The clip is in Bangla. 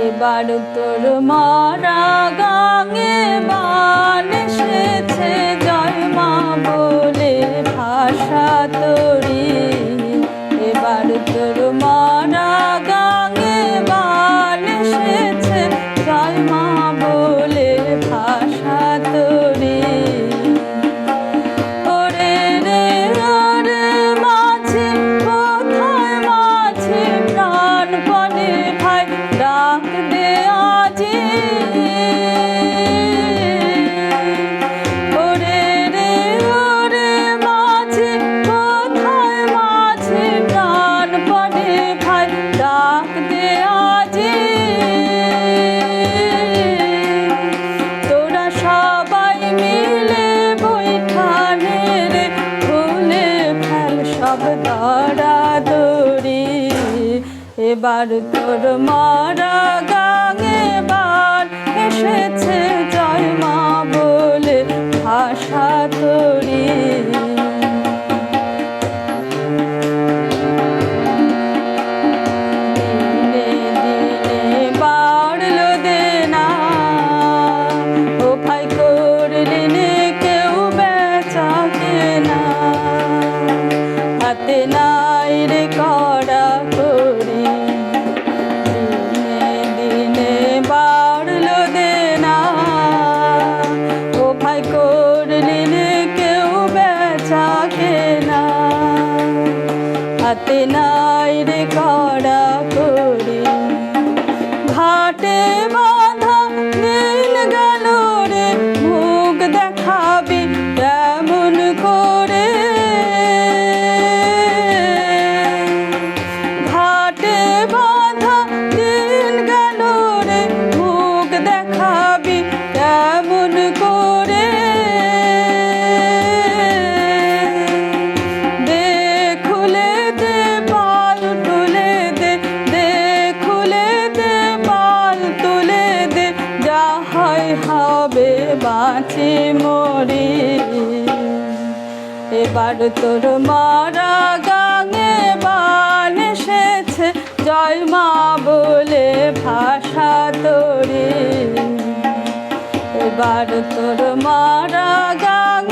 এবার তোর মারা গাঙে বান এসেছে, জয় মা বলে ভাষা তোরি। এবার তোর মারা গাঙে বান এসেছে, জয় মা বলে ভাষা তোরি। ওরে রে ওরে মাঝি, কোথায় মাঝি প্রাণপণে ভাই ডাক দে আজি। ওরে রে ওরে মাঝি, কোথায় মাঝি প্রাণপণে ভাই ডাক দে আজি। তোরা সবাই মিলে বৈঠানে রে খুলে ফেল সব দরাদরি। এবার তোর মারা গাঙে বান এসেছে, জয় মা বলে ভাষা তোরি। দিনে দিনে বাড়লো দেনা, ও ভাই করলি নে কেউ বেচা কেনা। হাতে নাই রে কড়া করি, দিনে দিনে বাড়লো দেনা, ও ভাই করলি নে কেউ বেচা কেনা। হাতে নাই রে কড়া করি, ঘাটে বাঁধা দিন গেল রে, মুখ দেখাবি কেমন করে। ঘাটে বাঁধা দিন গেল রে, মুখ দেখাবি কেমন করে। দে খুলে দে পাল তুলে দে, দে খুলে দে পাল তুলে দে, যা হয় হবে বাঁচি মরি। এবার তোর মারা গাঙে বান এসেছে, জয় মা বলে ভাষা তোরি। এবার তোর মারা গাঙে